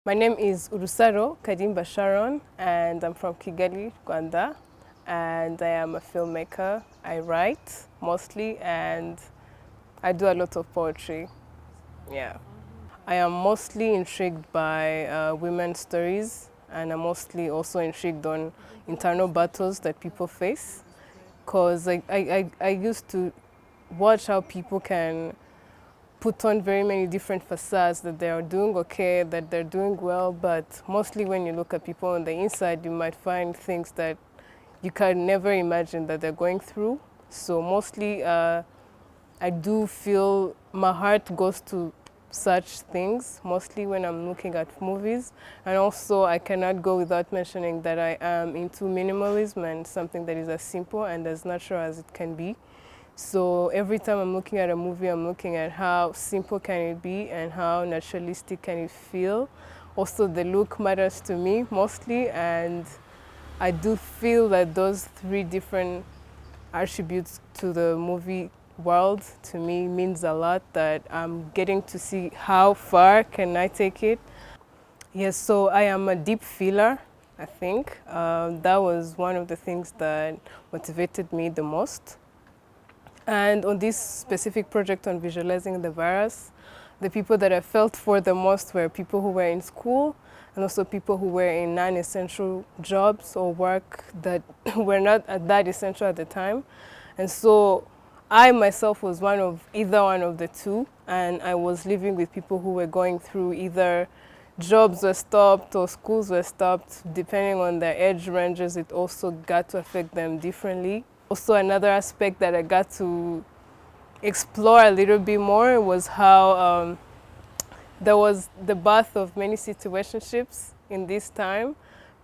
My name is Kalimba Sharon, and I'm from Kigali, Rwanda, and I am a filmmaker. I write mostly, and I do a lot of poetry. Yeah. I am mostly intrigued by women's stories, and I'm mostly also intrigued on internal battles that people face. Because I used to watch how people can put on very many different facades that they are doing okay, that they're doing well, but mostly when you look at people on the inside, you might find things that you can never imagine that they're going through. So mostly I do feel my heart goes to such things, mostly when I'm looking at movies. And also I cannot go without mentioning that I am into minimalism and something that is as simple and as natural as it can be. So every time I'm looking at a movie, I'm looking at how simple can it be and how naturalistic can it feel. Also, the look matters to me mostly, and I do feel that those three different attributes to the movie world to me means a lot, that I'm getting to see how far can I take it. Yes, so I am a deep feeler, I think. That was one of the things that motivated me the most. And on this specific project on visualizing the virus, the people that I felt for the most were people who were in school and also people who were in non-essential jobs or work that were not that essential at the time. And so I myself was either one of the two, and I was living with people who were going through either jobs were stopped or schools were stopped. Depending on their age ranges, it also got to affect them differently. Also, another aspect that I got to explore a little bit more was how there was the birth of many situationships in this time,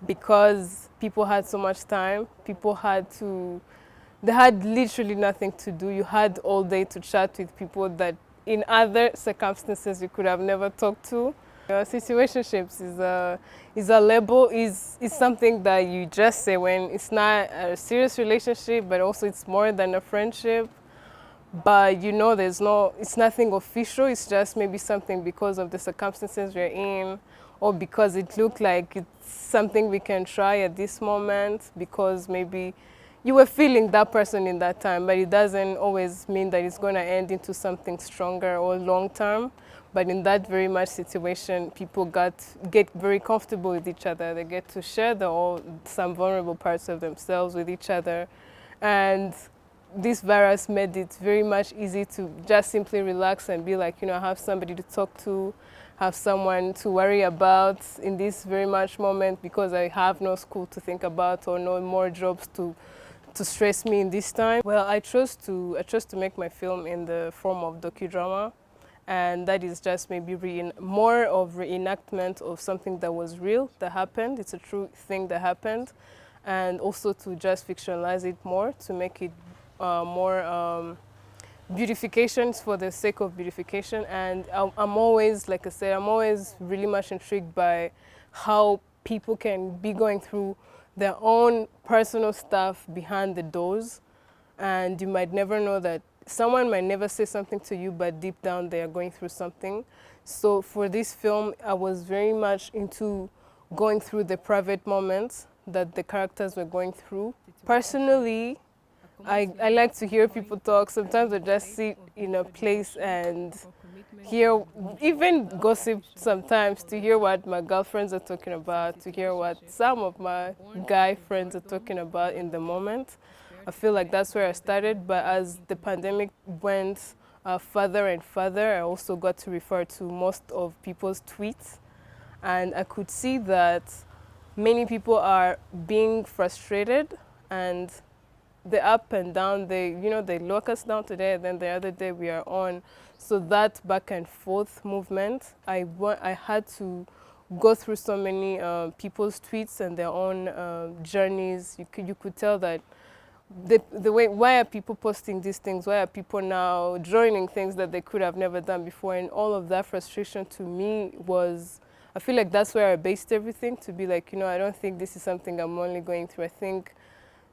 because people had so much time. They had literally nothing to do. You had all day to chat with people that in other circumstances you could have never talked to. Situationships is a label, is something that you just say when it's not a serious relationship, but also it's more than a friendship. But it's nothing official. It's just maybe something because of the circumstances we're in, or because it looked like it's something we can try at this moment, because maybe you were feeling that person in that time, but it doesn't always mean that it's going to end into something stronger or long term. But in that very much situation, people get very comfortable with each other. They get to share some vulnerable parts of themselves with each other. And this virus made it very much easy to just simply relax and be like, have somebody to talk to, have someone to worry about in this very much moment, because I have no school to think about or no more jobs to stress me in this time. Well, I chose to make my film in the form of docudrama, and that is just maybe more of reenactment of something that was real, that happened. It's a true thing that happened, and also to just fictionalize it more, to make it more beautifications for the sake of beautification. And I'm always, like I said, I'm always really much intrigued by how people can be going through their own personal stuff behind the doors, and you might never know that someone might never say something to you, but deep down they are going through something. So for this film, I was very much into going through the private moments that the characters were going through. Personally, I like to hear people talk. Sometimes I just sit in a place and hear, even gossip sometimes, to hear what my girlfriends are talking about, to hear what some of my guy friends are talking about in the moment. I feel like that's where I started, but as the pandemic went further and further, I also got to refer to most of people's tweets, and I could see that many people are being frustrated, and the up and down, they lock us down today, and then the other day we are on. So that back and forth movement, I had to go through so many people's tweets and their own journeys. You could tell that the way, why are people posting these things? Why are people now joining things that they could have never done before? And all of that frustration to me was, I feel like that's where I based everything, to be like, I don't think this is something I'm only going through. I think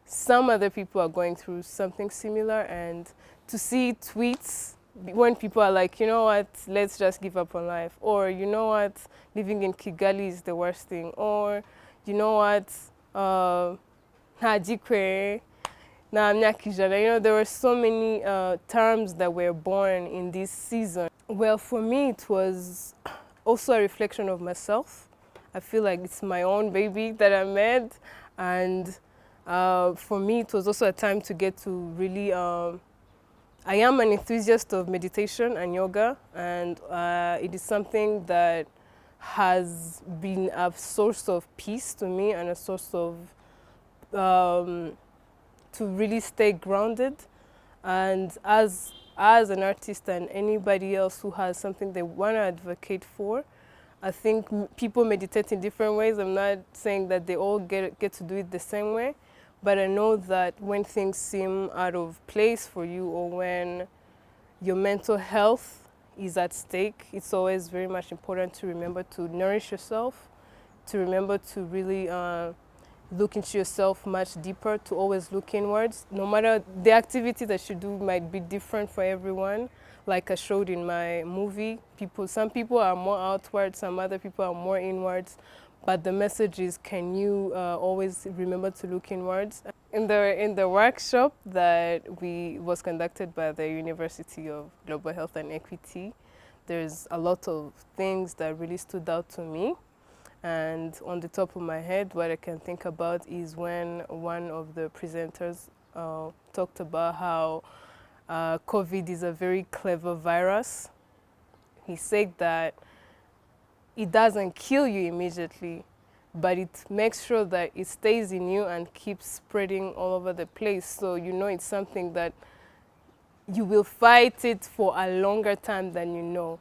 some other people are going through something similar, and to see tweets when people are like, you know what, let's just give up on life, or you know what, living in Kigali is the worst thing, or you know what, Hajikwe, na Mnyakijana. You know, there were so many terms that were born in this season. Well, for me, it was also a reflection of myself. I feel like it's my own baby that I made, and for me, it was also a time to get to really. I am an enthusiast of meditation and yoga, and it is something that has been a source of peace to me and a source of to really stay grounded. And as an artist and anybody else who has something they want to advocate for, I think people meditate in different ways. I'm not saying that they all get to do it the same way, but I know that when things seem out of place for you, or when your mental health is at stake, it's always very much important to remember to nourish yourself, to remember to really look into yourself much deeper, to always look inwards. No matter the activity that you do might be different for everyone. Like I showed in my movie, some people are more outward, some other people are more inwards. But the message is, can you always remember to look inwards? In the workshop that was conducted by the University of Global Health and Equity, there's a lot of things that really stood out to me. And on the top of my head, what I can think about is when one of the presenters talked about how COVID is a very clever virus. He said that it doesn't kill you immediately, but it makes sure that it stays in you and keeps spreading all over the place. So you know it's something that you will fight it for a longer time than you know.